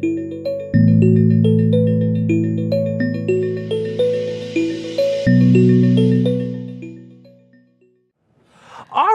All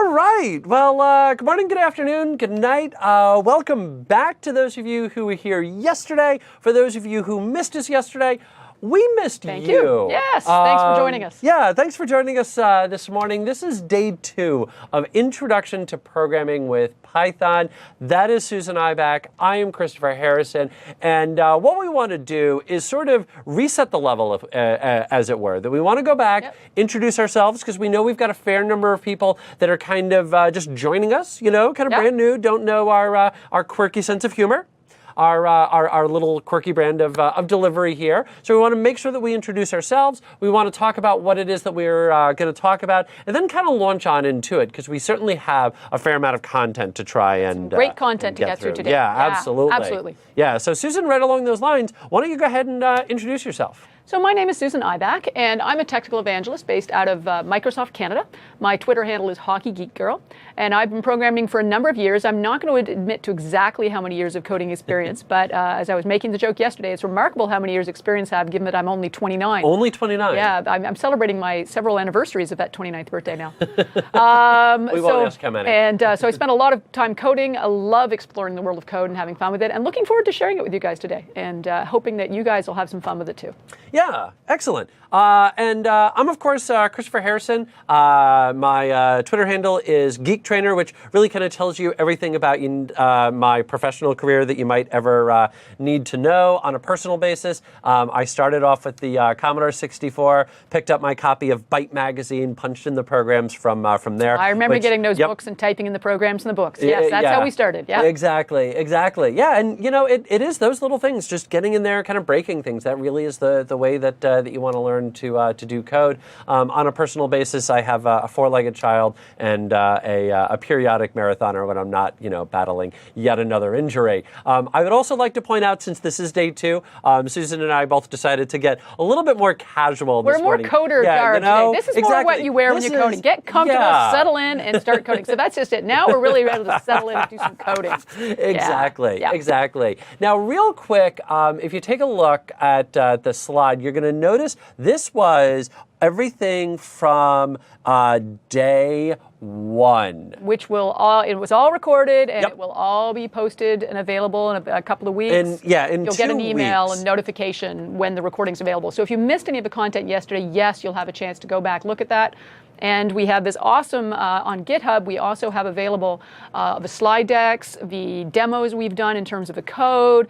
right. Well, good morning, good afternoon, good night. Welcome back to those of you who were here yesterday. For those of you who missed us yesterday, we missed you. Thank you. Yes, thanks for joining us. Yeah, thanks for joining us this morning. This is day 2 of Introduction to Programming with Python. That is Susan Ibach. I am Christopher Harrison. And what we want to do is sort of reset the level, of, as it were. That we want to go back, introduce ourselves, because we know we've got a fair number of people that are kind of just joining us, you know, kind of brand new, don't know our quirky sense of humor. Our little quirky brand of delivery here. So we want to make sure that we introduce ourselves. We want to talk about what it is that we're going to talk about, and then kind of launch on into it, because we certainly have a fair amount of content to try and great content to get through today. Yeah, absolutely. Absolutely. Yeah, so Susan, right along those lines, why don't you go ahead and introduce yourself? So my name is Susan Ibach, and I'm a technical evangelist based out of Microsoft Canada. My Twitter handle is HockeyGeekGirl, and I've been programming for a number of years. I'm not going to admit to exactly how many years of coding experience, but as I was making the joke yesterday, it's remarkable how many years experience I have, given that I'm only 29. Only 29? Yeah, I'm celebrating my several anniversaries of that 29th birthday now. We won't ask how many. And so I spent a lot of time coding. I love exploring the world of code and having fun with it, and looking forward to sharing it with you guys today, and hoping that you guys will have some fun with it too. Yeah, excellent. And I'm, of course, Christopher Harrison. My Twitter handle is Geek Trainer, which really kind of tells you everything about my professional career that you might ever need to know on a personal basis. I started off with the Commodore 64, picked up my copy of Byte magazine, punched in the programs from there. I remember getting those books and typing in the programs in the books. Yes, that's how we started. Yeah, exactly. Yeah, and you know, it is those little things, just getting in there, kind of breaking things. That really is the way that you want to learn to do code. On a personal basis, I have a 4-legged child and a periodic marathoner when I'm not, battling yet another injury. I would also like to point out, since this is day 2, Susan and I both decided to get a little bit more casual this morning. We're more coder garb today. This is more what you wear when you're coding. Get comfortable, settle in, and start coding. So that's just it. Now we're really ready to settle in and do some coding. Exactly. Now, real quick, if you take a look at the slide, you're going to notice this was everything from day 1. Which it was all recorded, and it will all be posted and available in a couple of weeks. You'll get an email and notification when the recording's available. So if you missed any of the content yesterday, yes, you'll have a chance to go back, look at that. And we have this awesome, on GitHub, we also have available the slide decks, the demos we've done in terms of the code.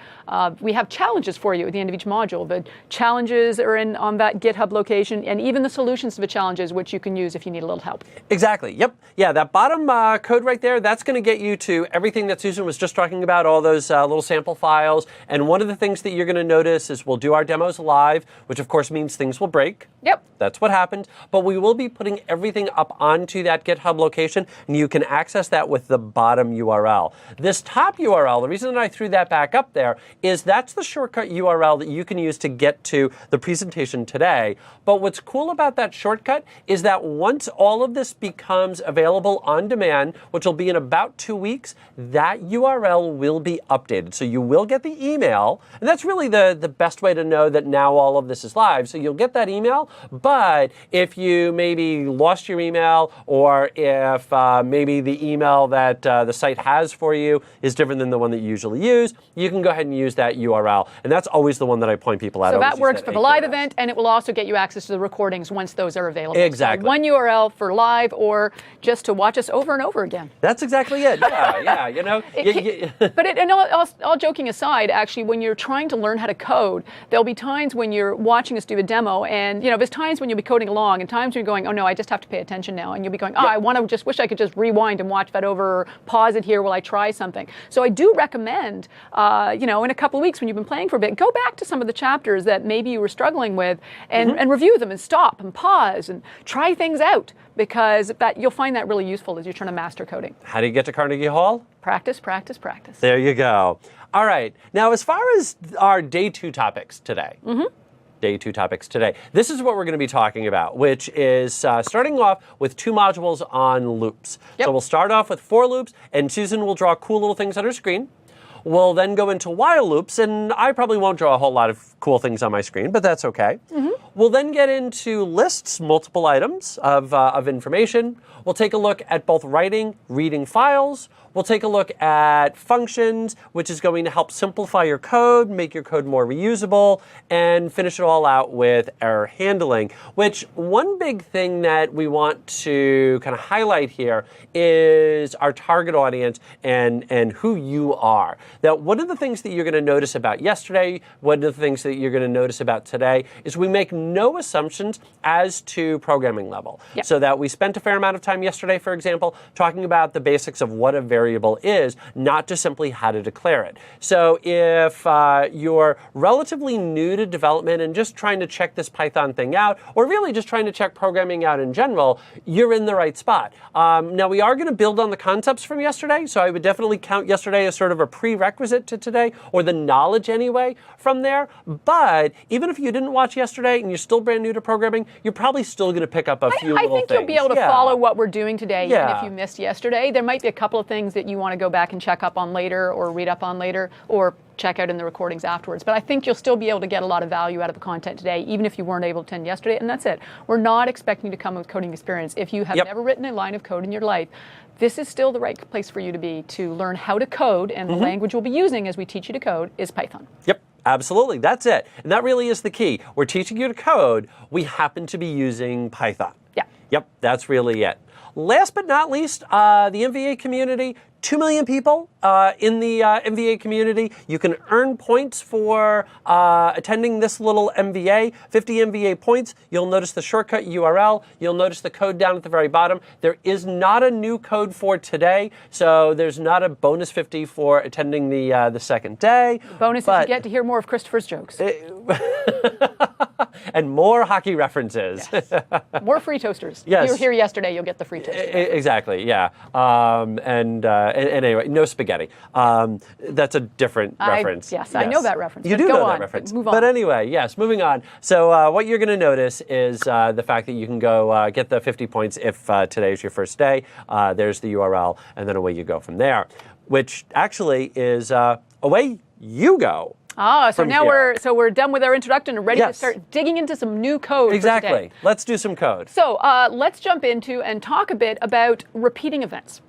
We have challenges for you at the end of each module. The challenges are on that GitHub location, and even the solutions to the challenges, which you can use if you need a little help. Exactly. Yep. Yeah, that bottom code right there, that's going to get you to everything that Susan was just talking about, all those little sample files. And one of the things that you're going to notice is we'll do our demos live, which of course means things will break. Yep. That's what happened. But we will be putting everything up onto that GitHub location, and you can access that with the bottom URL. This top URL, the reason that I threw that back up there is that's the shortcut URL that you can use to get to the presentation today. But what's cool about that shortcut is that once all of this becomes available on demand, which will be in about 2 weeks, that URL will be updated. So you will get the email, and that's really the best way to know that now all of this is live. So you'll get that email, but if you maybe lost your email, or if maybe the email that the site has for you is different than the one that you usually use, you can go ahead and use that URL. And that's always the one that I point people out. So that works for the live event, and it will also get you access to the recordings once those are available. Exactly. So one URL for live, or just to watch us over and over again. That's exactly it. Yeah. But all joking aside, actually, when you're trying to learn how to code, there'll be times when you're watching us do a demo, and there's times when you'll be coding along, and times when you're going, oh no, I just have to pay attention now, and you'll be going, I wish I could just rewind and watch that over, or pause it here while I try something. So I do recommend, in a couple of weeks when you've been playing for a bit, go back to some of the chapters that maybe you were struggling with, and review them, and stop and pause and try things out, because you'll find that really useful as you're trying to master coding. How do you get to Carnegie Hall? Practice, practice, practice. There you go. All right. Now, as far as our day 2 topics today, day 2 topics today. This is what we're going to be talking about, which is starting off with 2 modules on loops. Yep. So we'll start off with 4 loops, and Susan will draw cool little things on her screen. We'll then go into while loops, and I probably won't draw a whole lot of cool things on my screen, but that's okay. We'll then get into lists, multiple items of information. We'll take a look at both writing, reading files. We'll take a look at functions, which is going to help simplify your code, make your code more reusable, and finish it all out with error handling, which one big thing that we want to kind of highlight here is our target audience and who you are. Now, one of the things that you're going to notice about yesterday, one of the things that you're going to notice about today is we make no assumptions as to programming level. Yep. So that we spent a fair amount of time yesterday, for example, talking about the basics of what a variable is, not just simply how to declare it. So if you're relatively new to development and just trying to check this Python thing out, or really just trying to check programming out in general, you're in the right spot. Now, we are going to build on the concepts from yesterday, so I would definitely count yesterday as sort of a prerequisite to today, or the knowledge anyway from there. But even if you didn't watch yesterday and you're still brand new to programming, you're probably still going to pick up a few little things. I think you'll be able to follow what we're doing today, even Yeah. if you missed yesterday. There might be a couple of things that you want to go back and check up on later, or read up on later, or check out in the recordings afterwards. But I think you'll still be able to get a lot of value out of the content today, even if you weren't able to attend yesterday. And that's it. We're not expecting you to come with coding experience. If you have Yep. never written a line of code in your life, this is still the right place for you to be to learn how to code, and the language we'll be using as we teach you to code is Python. Yep, absolutely. That's it. And that really is the key. We're teaching you to code. We happen to be using Python. Yeah. Yep, that's really it. Last but not least, the MVA community. 2 million people in the MVA community. You can earn points for attending this little MVA, 50 MVA points. You'll notice the shortcut URL. You'll notice the code down at the very bottom. There is not a new code for today, so there's not a bonus 50 for attending the second day. Bonus if you get to hear more of Christopher's jokes. And more hockey references. Yes. More free toasters. Yes. If you were here yesterday, you'll get the free toaster. Exactly, yeah. And anyway, no spaghetti. That's a different reference. Yes, I know that reference. You but do go know on. that reference. Move on. But anyway, yes, moving on. So what you're going to notice is the fact that you can go get the 50 points if today is your first day. There's the URL, and then away you go from there, which actually is away you go. Ah, so from now here. we're done with our introduction and ready to Yes. start digging into some new code. For Exactly. today. Let's do some code. So let's jump into and talk a bit about repeating events.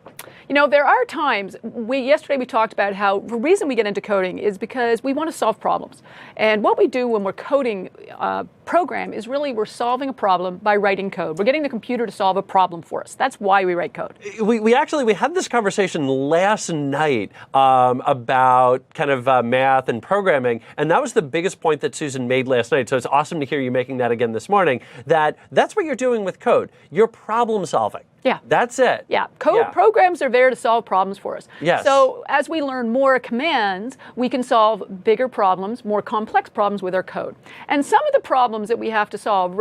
You know, there are times, yesterday we talked about how the reason we get into coding is because we want to solve problems. And what we do when we're coding a program is really we're solving a problem by writing code. We're getting the computer to solve a problem for us. That's why we write code. We had this conversation last night about kind of math and programming, and that was the biggest point that Susan made last night. So it's awesome to hear you making that again this morning, that's what you're doing with code. You're problem solving. Yeah. That's it. Yeah, programs are there to solve problems for us. Yes. So as we learn more commands, we can solve bigger problems, more complex problems with our code. And some of the problems that we have to solve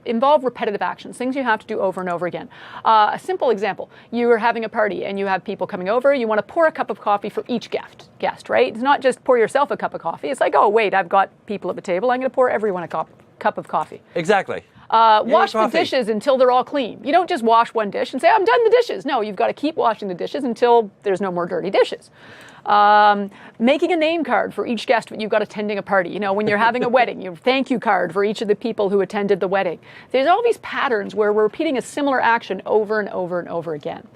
involve repetitive actions, things you have to do over and over again. A simple example, you are having a party and you have people coming over, you want to pour a cup of coffee for each guest, right? It's not just pour yourself a cup of coffee. It's like, oh, wait, I've got people at the table. I'm going to pour everyone a cup of coffee. Exactly. Wash the coffee. dishes until they're all clean. You don't just wash one dish and say, I'm done the dishes. No, you've got to keep washing the dishes until there's no more dirty dishes. Making a name card for each guest that you've got attending a party. You know, when you're having a wedding, you have a thank you card for each of the people who attended the wedding. There's all these patterns where we're repeating a similar action over and over and over again.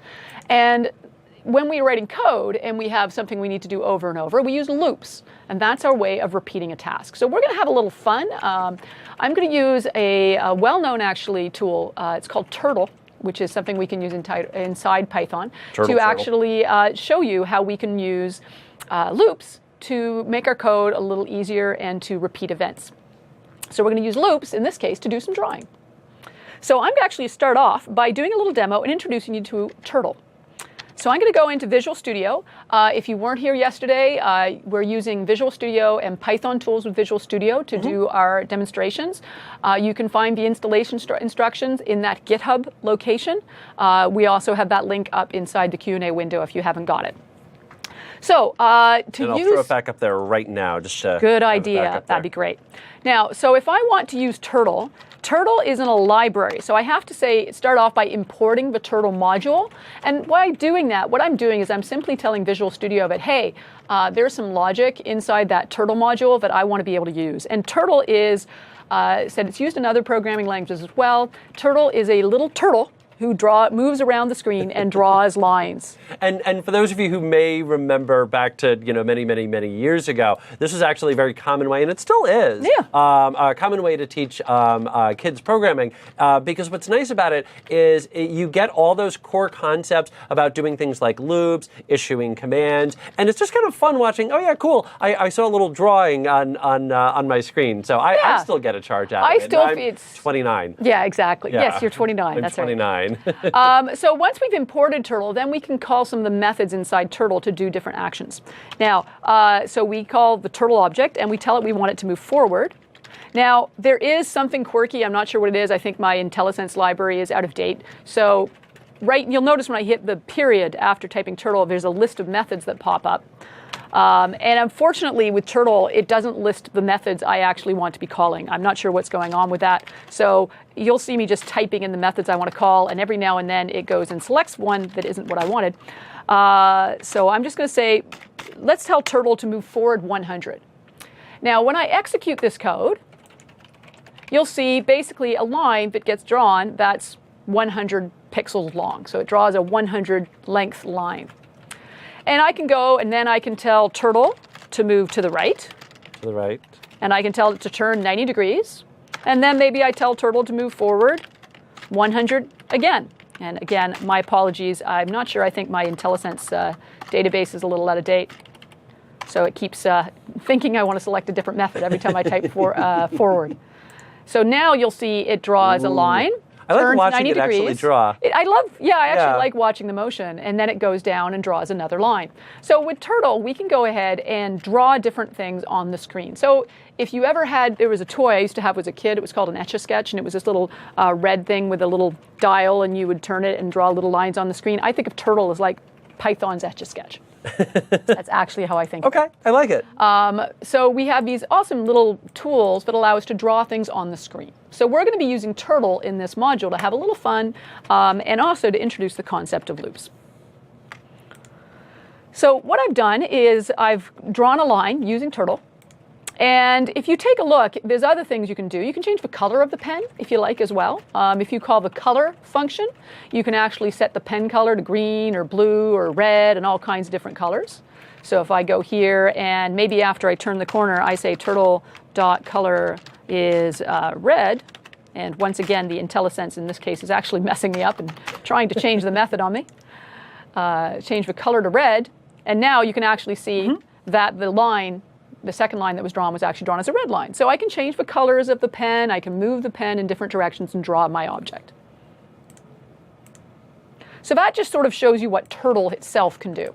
And when we're writing code and we have something we need to do over and over, we use loops. And that's our way of repeating a task. So we're going to have a little fun. I'm going to use a well-known, actually, tool. It's called Turtle, which is something we can use inside Python to actually show you how we can use loops to make our code a little easier and to repeat events. So we're going to use loops, in this case, to do some drawing. So I'm going to actually start off by doing a little demo and introducing you to Turtle. So I'm going to go into Visual Studio. If you weren't here yesterday, we're using Visual Studio and Python tools with Visual Studio to do our demonstrations. You can find the installation instructions in that GitHub location. We also have that link up inside the Q&A window if you haven't got it. So to And I'll use throw it back up there right now. Just to good have it back idea. up there. That'd be great. Now, so if I want to use Turtle, Turtle is in a library. So I have to start off by importing the Turtle module. And by doing that, what I'm doing is I'm simply telling Visual Studio that, hey, there's some logic inside that Turtle module that I want to be able to use. And Turtle is, said it's used in other programming languages as well. Turtle is a little turtle who moves around the screen and draws lines. And for those of you who may remember back to many years ago, this was actually a very common way, and it still is. Yeah. A common way to teach kids programming, because what's nice about it is you get all those core concepts about doing things like loops, issuing commands, and it's just kind of fun watching. Oh yeah, cool! I saw a little drawing on my screen, so I still get a charge out of it. I'm 29. Yeah, exactly. Yeah. Yes, you're 29. I'm That's 29. Right. So once we've imported Turtle, then we can call some of the methods inside Turtle to do different actions. Now, so we call the Turtle object, and we tell it we want it to move forward. Now, there is something quirky. I'm not sure what it is. I think my IntelliSense library is out of date. So you'll notice when I hit the period after typing Turtle, there's a list of methods that pop up. And unfortunately, with Turtle, it doesn't list the methods I actually want to be calling. I'm not sure what's going on with that. So you'll see me just typing in the methods I want to call, and every now and then it goes and selects one that isn't what I wanted. So I'm just going to say, let's tell Turtle to move forward 100. Now, when I execute this code, you'll see basically a line that gets drawn that's 100 pixels long. So it draws a 100 length line. And I can go, and then I can tell Turtle to move to the right. To the right. And I can tell it to turn 90 degrees. And then maybe I tell Turtle to move forward 100 again. And again, my apologies. I'm not sure. I think my IntelliSense database is a little out of date. So it keeps thinking I want to select a different method every time I type forward. So now you'll see it draws a line. I like turns watching 90 it degrees. actually draw. I actually like watching the motion, and then it goes down and draws another line. So with Turtle, we can go ahead and draw different things on the screen. So if you ever there was a toy I used to have as a kid, it was called an Etch-a-Sketch, and it was this little red thing with a little dial, and you would turn it and draw little lines on the screen. I think of Turtle as like Python's Etch-a-Sketch. That's actually how I think. Okay, I like it. So we have these awesome little tools that allow us to draw things on the screen. So we're going to be using Turtle in this module to have a little fun and also to introduce the concept of loops. So what I've done is I've drawn a line using Turtle. And if you take a look, there's other things you can do. You can change the color of the pen if you like as well. If you call the color function, you can actually set the pen color to green or blue or red and all kinds of different colors. So if I go here and maybe after I turn the corner, I say turtle.color is red. And once again, the IntelliSense in this case is actually messing me up and trying to change the method on me. Change the color to red. And now you can actually see that the second line that was drawn was actually drawn as a red line. So I can change the colors of the pen, I can move the pen in different directions and draw my object. So that just sort of shows you what Turtle itself can do.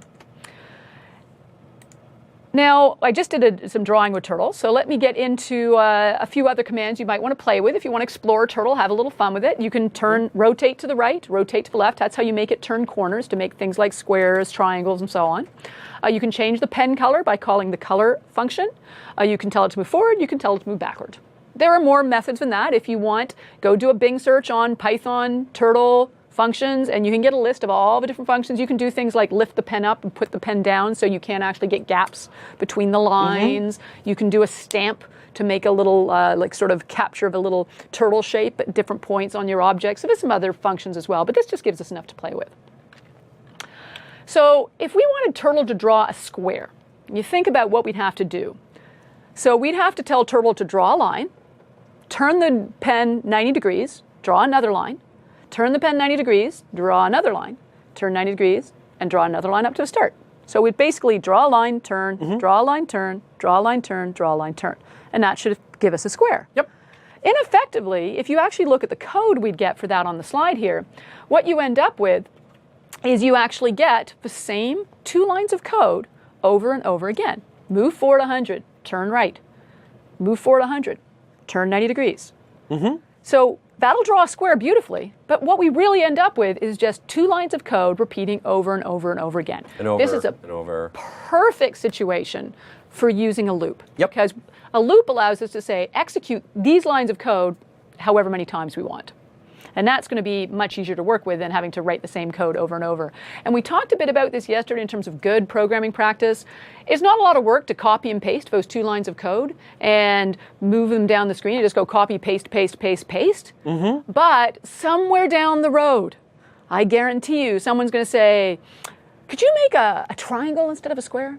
Now, I just did some drawing with Turtle, so let me get into a few other commands you might want to play with. If you want to explore Turtle, have a little fun with it. You can rotate to the right, rotate to the left. That's how you make it turn corners to make things like squares, triangles, and so on. You can change the pen color by calling the color function. You can tell it to move forward, you can tell it to move backward. There are more methods than that. If you want, go do a Bing search on Python, Turtle, functions, and you can get a list of all the different functions. You can do things like lift the pen up and put the pen down so you can't actually get gaps between the lines. You can do a stamp to make a little, like sort of capture of a little turtle shape at different points on your object. So there's some other functions as well, but this just gives us enough to play with. So if we wanted Turtle to draw a square, you think about what we'd have to do. So we'd have to tell Turtle to draw a line, turn the pen 90 degrees, draw another line, turn the pen 90 degrees, draw another line, turn 90 degrees, and draw another line up to a start. So we'd basically draw a line, turn, draw a line, turn, draw a line, turn, draw a line, turn. And that should give us a square. Yep. And effectively, if you actually look at the code we'd get for that on the slide here, what you end up with is you actually get the same 2 lines of code over and over again. Move forward 100, turn right. Move forward 100, turn 90 degrees. So that'll draw a square beautifully, but what we really end up with is just 2 lines of code repeating over and over and over again. And over, this is a and over. perfect situation for using a loop. Yep. Because a loop allows us to say, execute these lines of code however many times we want. And that's going to be much easier to work with than having to write the same code over and over. And we talked a bit about this yesterday in terms of good programming practice. It's not a lot of work to copy and paste those 2 lines of code and move them down the screen. You just go copy, paste, paste, paste, paste. Mm-hmm. But somewhere down the road, I guarantee you, someone's going to say, could you make a triangle instead of a square?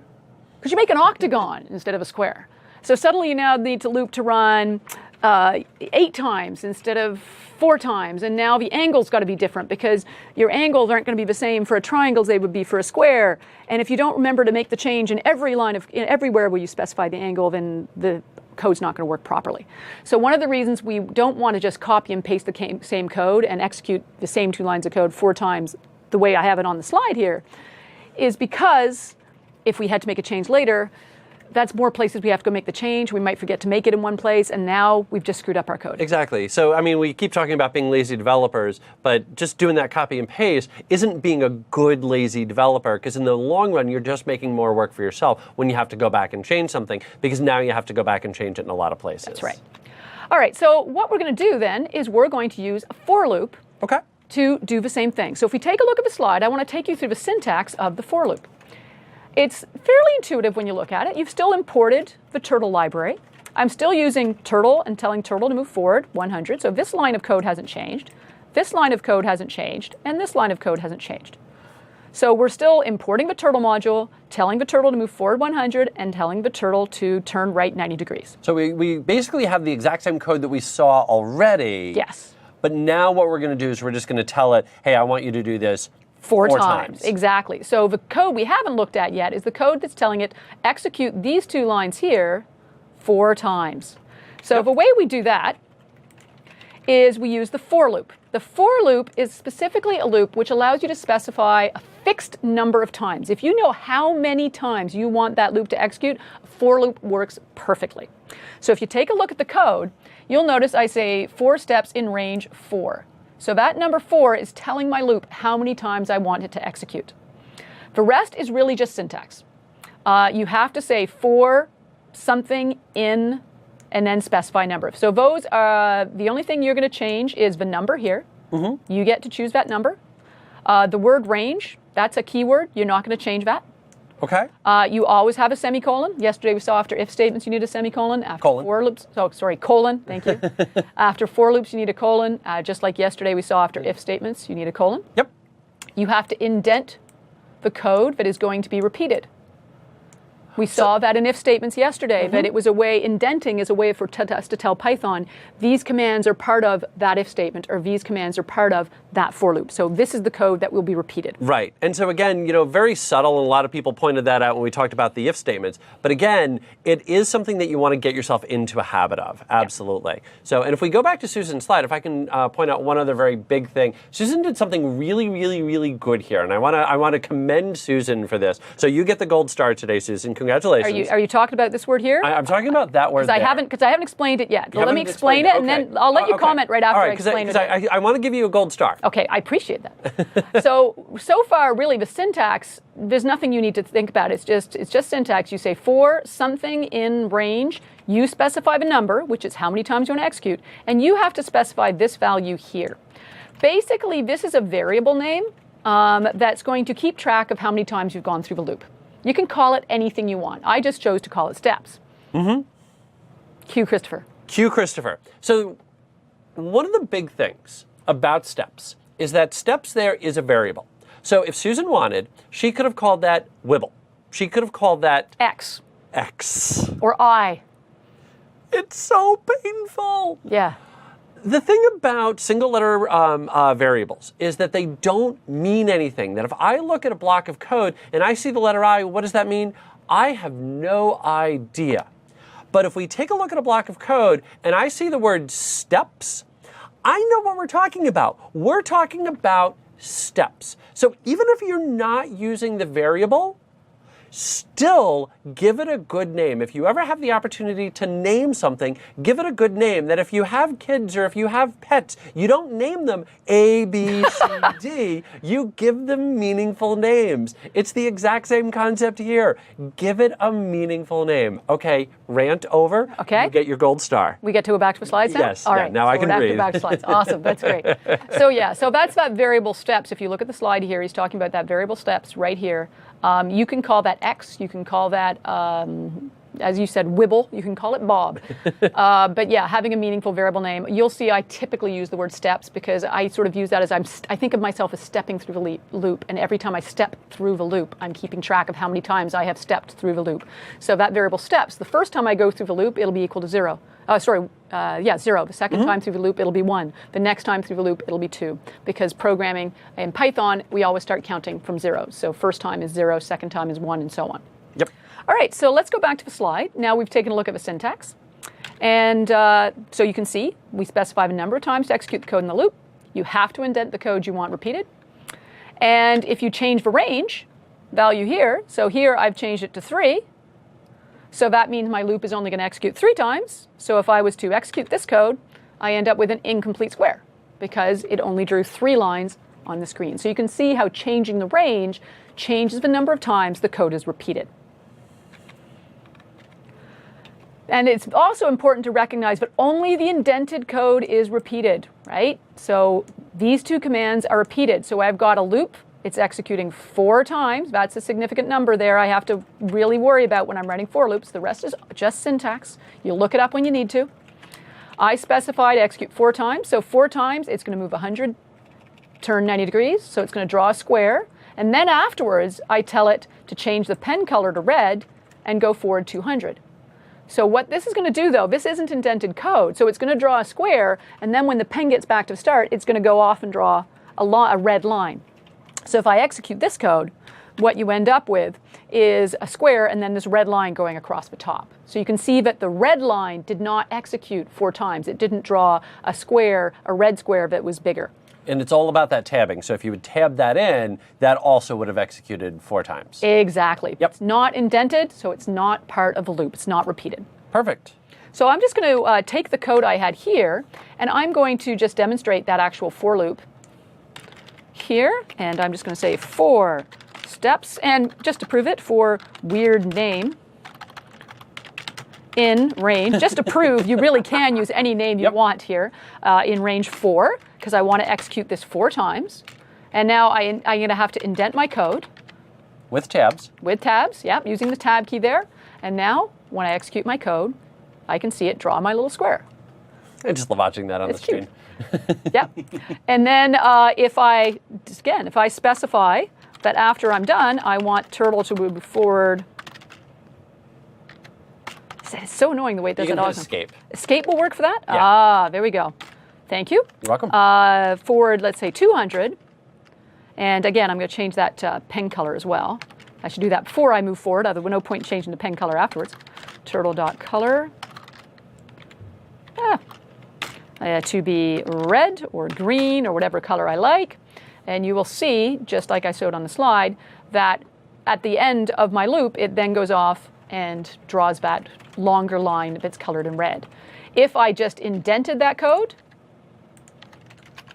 Could you make an octagon instead of a square? So suddenly you now need to loop to run 8 times instead of 4 times, and now the angle's got to be different because your angles aren't going to be the same for a triangle as they would be for a square. And if you don't remember to make the change in everywhere where you specify the angle, then the code's not going to work properly. So one of the reasons we don't want to just copy and paste the same code and execute the same 2 lines of code 4 times the way I have it on the slide here is because if we had to make a change later, that's more places we have to go make the change. We might forget to make it in one place, and now we've just screwed up our code. Exactly. So, I mean, we keep talking about being lazy developers, but just doing that copy and paste isn't being a good lazy developer, because in the long run, you're just making more work for yourself when you have to go back and change something, because now you have to go back and change it in a lot of places. That's right. All right, so what we're going to do then is we're going to use a for loop to do the same thing. So if we take a look at the slide, I want to take you through the syntax of the for loop. It's fairly intuitive when you look at it. You've still imported the Turtle library. I'm still using Turtle and telling Turtle to move forward 100. So this line of code hasn't changed. This line of code hasn't changed. And this line of code hasn't changed. So we're still importing the Turtle module, telling the Turtle to move forward 100, and telling the Turtle to turn right 90 degrees. So we basically have the exact same code that we saw already. Yes. But now what we're going to do is we're just going to tell it, hey, I want you to do this 4 times. Exactly. So the code we haven't looked at yet is the code that's telling it execute these 2 lines here 4 times. So the way we do that is we use the for loop. The for loop is specifically a loop which allows you to specify a fixed number of times. If you know how many times you want that loop to execute, a for loop works perfectly. So if you take a look at the code, you'll notice I say 4 steps in range 4. So that number 4 is telling my loop how many times I want it to execute. The rest is really just syntax. You have to say for something in and then specify number. So those are the only thing you're going to change is the number here. Mm-hmm. You get to choose that number. The word range, that's a keyword. You're not going to change that. Okay. You always have a semicolon. Yesterday we saw after if statements you need a semicolon. After colon. For loops, colon, thank you. After for loops you need a colon. Just like yesterday we saw after if statements you need a colon. Yep. You have to indent the code that is going to be repeated. We saw that in if statements yesterday, that it was a way, indenting is a way for us to tell Python, these commands are part of that if statement, or these commands are part of that for loop. So this is the code that will be repeated. Right. And so again, very subtle, and a lot of people pointed that out when we talked about the if statements. But again, it is something that you want to get yourself into a habit of. Absolutely. Yeah. So, and if we go back to Susan's slide, if I can point out one other very big thing, Susan did something really, really, really good here. And I want to commend Susan for this. So you get the gold star today, Susan. Congratulations. Are you talking about this word here? I'm talking about that word. Because I haven't explained it yet. So let me explain it, and then I'll let you comment right after I explain it. I want to give you a gold star. Okay, I appreciate that. So far, really, the syntax, there's nothing you need to think about. It's just syntax. You say for something in range, you specify the number, which is how many times you want to execute, and you have to specify this value here. Basically, this is a variable name that's going to keep track of how many times you've gone through the loop. You can call it anything you want. I just chose to call it steps. Mm-hmm. Cue Christopher. Cue Christopher. So one of the big things about steps is that steps there is a variable. So if Susan wanted, she could have called that Wibble. She could have called that X. Or I. It's so painful. Yeah. The thing about single letter variables is that they don't mean anything. That if I look at a block of code and I see the letter I, what does that mean? I have no idea. But if we take a look at a block of code and I see the word steps, I know what we're talking about. We're talking about steps. So even if you're not using the variable, still give it a good name. If you ever have the opportunity to name something, give it a good name. That if you have kids or if you have pets, you don't name them A, B, C, D. You give them meaningful names. It's the exact same concept here. Give it a meaningful name. Okay, rant over. Okay. You get your gold star. We get to go back to the slides now? Yes, All yeah, right. now I can we're breathe. Back to slides. Awesome. That's great. So yeah, so that's that variable steps. If you look at the slide here, he's talking about that variable steps right here. You can call that X. You can call that, as you said, Wibble. You can call it Bob. But yeah, having a meaningful variable name. You'll see I typically use the word steps because I sort of use that as I think of myself as stepping through the loop. And every time I step through the loop, I'm keeping track of how many times I have stepped through the loop. So that variable steps, the first time I go through the loop, it'll be equal to 0. 0. The second time through the loop, it'll be 1. The next time through the loop, it'll be 2. Because programming in Python, we always start counting from 0. So first time is 0, second time is 1, and so on. Yep. All right, so let's go back to the slide. Now we've taken a look at the syntax. And so you can see we specify the number of times to execute the code in the loop. You have to indent the code you want repeated. And if you change the range value here, so here I've changed it to 3. So that means my loop is only going to execute 3 times. So if I was to execute this code, I end up with an incomplete square because it only drew 3 lines on the screen. So you can see how changing the range changes the number of times the code is repeated. And it's also important to recognize that only the indented code is repeated, right? So these 2 commands are repeated. So I've got a loop. It's executing 4 times. That's a significant number there I have to really worry about when I'm writing for loops. The rest is just syntax. You'll look it up when you need to. I specify to execute 4 times. So 4 times, it's going to move 100, turn 90 degrees. So it's going to draw a square. And then afterwards, I tell it to change the pen color to red and go forward 200. So what this is going to do, though, this isn't indented code. So it's going to draw a square. And then when the pen gets back to start, it's going to go off and draw a red line. So if I execute this code, what you end up with is a square and then this red line going across the top. So you can see that the red line did not execute 4 times. It didn't draw a square, a red square that was bigger. And it's all about that tabbing. So if you would tab that in, that also would have executed 4 times. Exactly. Yep. It's not indented, so it's not part of the loop. It's not repeated. Perfect. So I'm just going to take the code I had here, and I'm going to just demonstrate that actual for loop here, and I'm just going to say 4 steps, and just to prove it, for weird name in range, just to prove you really can use any name you want here, in range 4, because I want to execute this 4 times. And now I'm going to have to indent my code. With tabs. With tabs, yep, using the tab key there. And now, when I execute my code, I can see it draw my little square. I just love watching that on the screen. Yep. And then if I specify that after I'm done, I want Turtle to move forward. It's so annoying the way it does You it. can hit escape. Escape will work for that? Yeah. Ah, there we go. Thank you. You're welcome. Forward, let's say 200. And again, I'm going to change that pen color as well. I should do that before I move forward. There's no point changing the pen color afterwards. Turtle.color. To be red or green or whatever color I like. And you will see, just like I showed on the slide, that at the end of my loop, it then goes off and draws that longer line that's colored in red. If I just indented that code,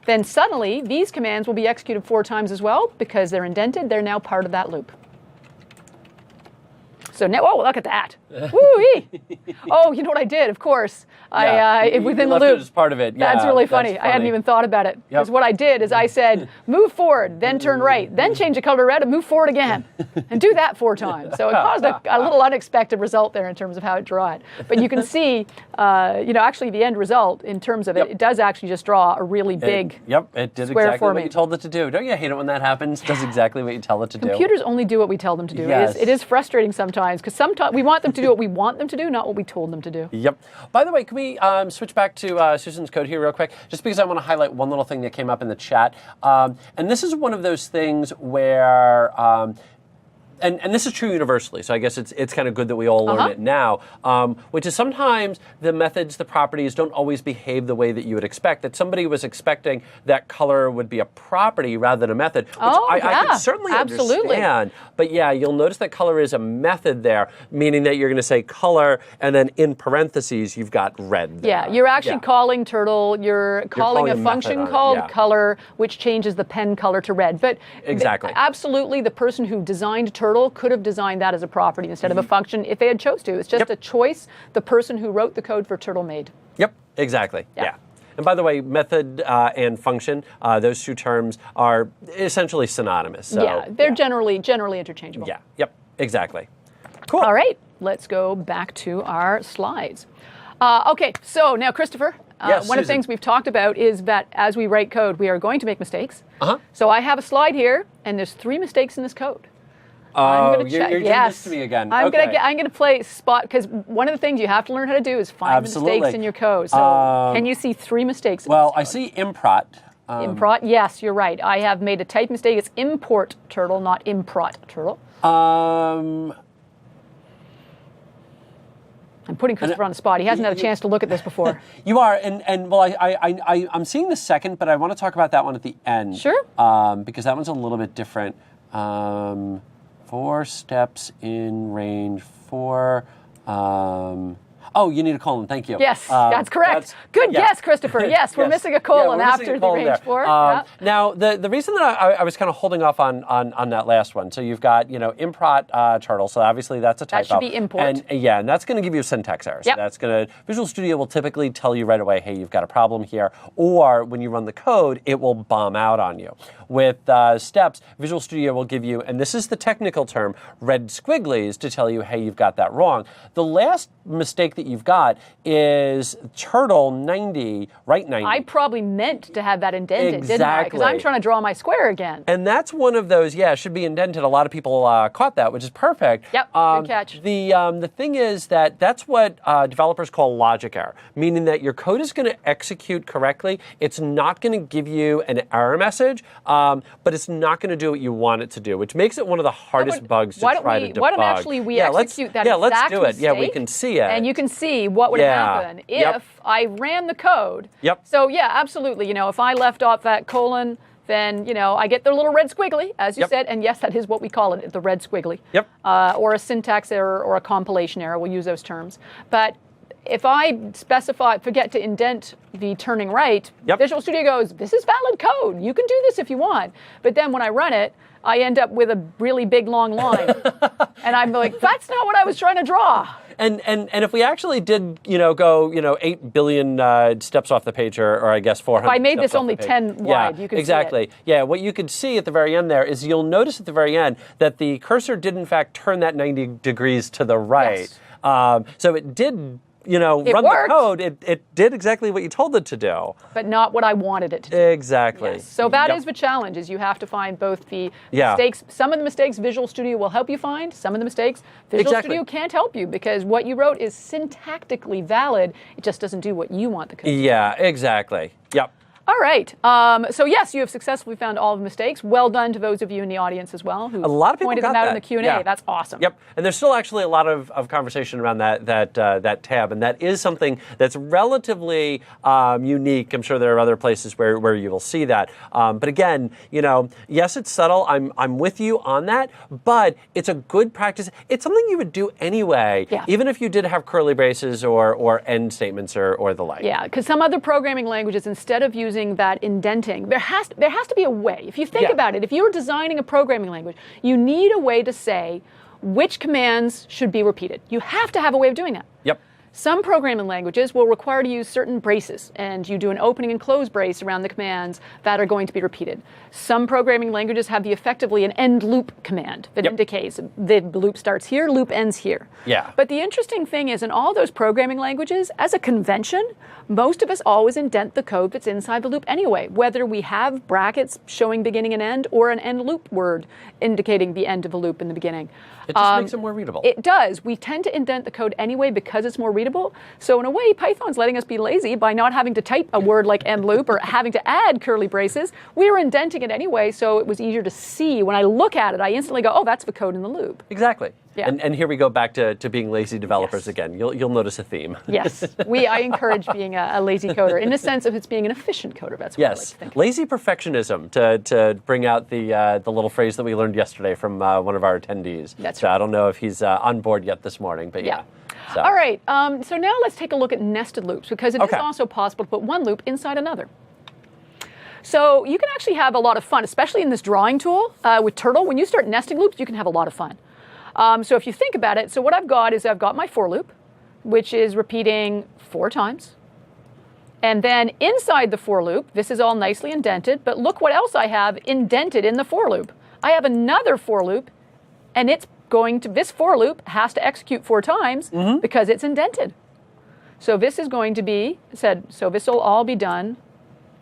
then suddenly these commands will be executed 4 times as well because they're indented. They're now part of that loop. So now, oh, look at that. Woo-wee. Oh, you know what I did? Of course. Yeah. Within you the left loop. it as part of it. Yeah, That's really funny. I hadn't even thought about it. Because what I did is I said, move forward, then turn right, then change the color to red and move forward again. And do that 4 times. So it caused a little unexpected result there in terms of how it drew it. But you can see, actually the end result in terms of it, it does actually just draw a really big it did square exactly for what me. you told it to do. Don't you hate it when that happens? It does exactly what you tell it to do. Computers only do what we tell them to do. Yes. It is frustrating sometimes because sometimes we want them to do what we want them to do, not what we told them to do. Yep. By the way, can we switch back to Susan's code here real quick? Just because I want to highlight one little thing that came up in the chat. And this is one of those things where And this is true universally, so I guess it's kind of good that we all learn it now, which is sometimes the methods, the properties don't always behave the way that you would expect, that somebody was expecting that color would be a property rather than a method, which I can certainly understand. But yeah, you'll notice that color is a method there, meaning that you're going to say color, and then in parentheses, you've got red there. Yeah, you're actually calling Turtle, you're calling a function called color, which changes the pen color to red. But absolutely, the person who designed Turtle could have designed that as a property instead of a function if they had chose to. It's just a choice the person who wrote the code for Turtle made. Yep, exactly. Yeah. And by the way, method and function, those two terms are essentially synonymous. So, they're generally interchangeable. Yeah, yep, exactly. Cool. All right, let's go back to our slides. Okay, so now, Christopher, one of the things we've talked about is that as we write code, we are going to make mistakes. So I have a slide here, and there's 3 mistakes in this code. I'm going to check. You're doing this to me again. I'm going to play spot, because one of the things you have to learn how to do is find mistakes in your code. So can you see 3 mistakes? Well, I see improt. Improt, yes, you're right. I have made a type mistake. It's import Turtle, not improt Turtle. I'm putting Christopher on the spot. He hasn't had a chance to look at this before. You are, and well, I'm seeing the second, but I want to talk about that one at the end. Sure. Because that one's a little bit different. 4 steps in range 4. Oh, you need a colon. Thank you. Yes, that's correct. Good guess, Christopher. Yes, we're missing a colon after the range 4. Now, the reason that I was kind of holding off on that last one, so you've got, improt Turtle, so obviously that's a typo. That should be import. And that's going to give you a syntax error. So that's going to, Visual Studio will typically tell you right away, hey, you've got a problem here. Or when you run the code, it will bomb out on you. With steps, Visual Studio will give you, and this is the technical term, red squigglies to tell you, hey, you've got that wrong. The last mistake that you've got is Turtle 90, right 90. I probably meant to have that indented, didn't I? Because I'm trying to draw my square again. And that's one of those, it should be indented. A lot of people caught that, which is perfect. Yep, good catch. The thing is that's what developers call logic error, meaning that your code is going to execute correctly. It's not going to give you an error message, but it's not going to do what you want it to do, which makes it one of the hardest bugs to try to debug. Why don't actually we execute that exact let's do it. mistake, Yeah, we can see it. And you can see what would happen if I ran the code. So absolutely. If I left off that colon, then I get the little red squiggly, as you said, and yes, that is what we call it, the red squiggly. Or a syntax error or a compilation error. We'll use those terms. But if I forget to indent the turning right, Visual Studio goes, this is valid code. You can do this if you want. But then when I run it, I end up with a really big long line. And I'm like, that's not what I was trying to draw. And if we actually did, go, 8 billion steps off the page, or I guess 400 If I made steps this only 10 wide, you could exactly. see it. Yeah, what you could see at the very end there is you'll notice at the very end that the cursor did in fact turn that 90 degrees to the right. So it did run the code, it did exactly what you told it to do. But not what I wanted it to do. Exactly. Yes. So that is the challenge, is you have to find both the mistakes. Some of the mistakes Visual Studio will help you find. Some of the mistakes Visual Studio can't help you, because what you wrote is syntactically valid. It just doesn't do what you want the code to do. Yeah, exactly. Yep. All right. So yes, you have successfully found all of the mistakes. Well done to those of you in the audience as well who pointed them out in the Q&A. Yeah. That's awesome. Yep. And there's still actually a lot of conversation around that tab, and that is something that's relatively unique. I'm sure there are other places where you will see that. But again, yes, it's subtle. I'm with you on that, but it's a good practice. It's something you would do anyway, even if you did have curly braces or end statements or the like. Yeah, because some other programming languages, instead of using that indenting, there has to be a way. If you think about it, if you're designing a programming language, you need a way to say which commands should be repeated. You have to have a way of doing that. Yep. Some programming languages will require to use certain braces, and you do an opening and close brace around the commands that are going to be repeated. Some programming languages have effectively an end loop command that indicates the loop starts here, loop ends here. Yeah. But the interesting thing is, in all those programming languages, as a convention, most of us always indent the code that's inside the loop anyway, whether we have brackets showing beginning and end or an end loop word indicating the end of a loop in the beginning. It just makes it more readable. It does. We tend to indent the code anyway because it's more readable. readable. So in a way, Python's letting us be lazy by not having to type a word like end loop or having to add curly braces. We were indenting it anyway, so it was easier to see. When I look at it, I instantly go, oh, that's the code in the loop. Exactly. Yeah. And here we go back to being lazy developers Yes. again. You'll notice a theme. Yes, I encourage being a lazy coder in the sense of it's being an efficient coder. That's what I like to Yes, think. lazy perfectionism, to bring out the little phrase that we learned yesterday from one of our attendees. That's so right. I don't know if he's on board yet this morning, but yeah. So. All right, so now let's take a look at nested loops, because it is Okay. also possible to put one loop inside another. So you can actually have a lot of fun, especially in this drawing tool with Turtle. When you start nesting loops, you can have a lot of fun. So if you think about it, so what I've got is I've got my for loop, which is repeating 4 times. And then inside the for loop, this is all nicely indented, but look what else I have indented in the for loop. I have another for loop, and it's going to, this for loop has to execute 4 times because it's indented. So this is going to be said, so this will all be done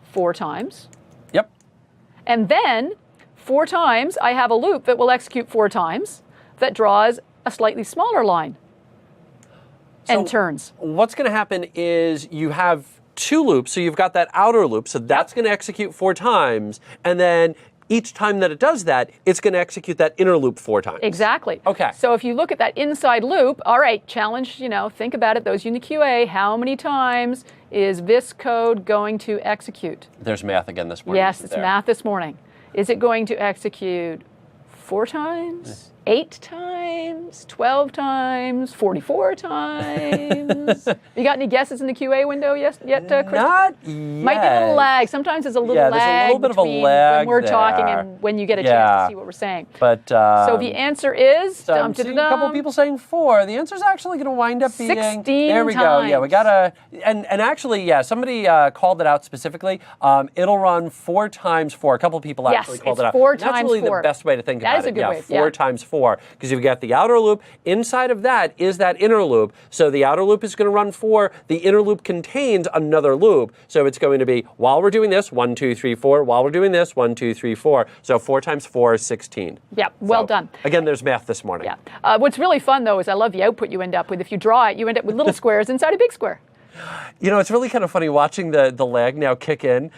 4 times. Yep. And then 4 times, I have a loop that will execute 4 times that draws a slightly smaller line and turns. What's going to happen is you have 2 loops, so you've got that outer loop, so that's going to execute 4 times, and then each time that it does that, it's going to execute that inner loop 4 times. Exactly. Okay. So if you look at that inside loop, all right, challenge, think about it, those in the QA, how many times is this code going to execute? There's math again this morning. Yes, isn't it's there? math this morning. Is it going to execute 4 times, 8 times, 12 times, 44 times? You got any guesses in the QA window yet, Christopher? Not yet. Might be a little lag. Sometimes there's a little lag there's a little bit of a between lag when we're talking there. and when you get a Yeah. chance to see what we're saying. But So the answer is I'm seeing a couple people saying 4. The answer's actually going to wind up being 16 There we go. Yeah, we times. gotta. And actually, yeah, somebody called it out specifically. It'll run 4 times 4. A couple people Yes, actually called it's it out. 4 And that's times really 4. the best way to think That about is a it. good way, 4 yeah. times 4, because you've got the outer loop. Inside of that is that inner loop. So the outer loop is going to run 4. The inner loop contains another loop. So it's going to be, while we're doing this, 1, 2, 3, 4. While we're doing this, 1, 2, 3, 4. So 4 times 4 is 16. Yeah, well So, done. Again, there's math this morning. Yeah. What's really fun, though, is I love the output you end up with. If you draw it, you end up with little squares inside a big square. It's really kind of funny watching the lag now kick in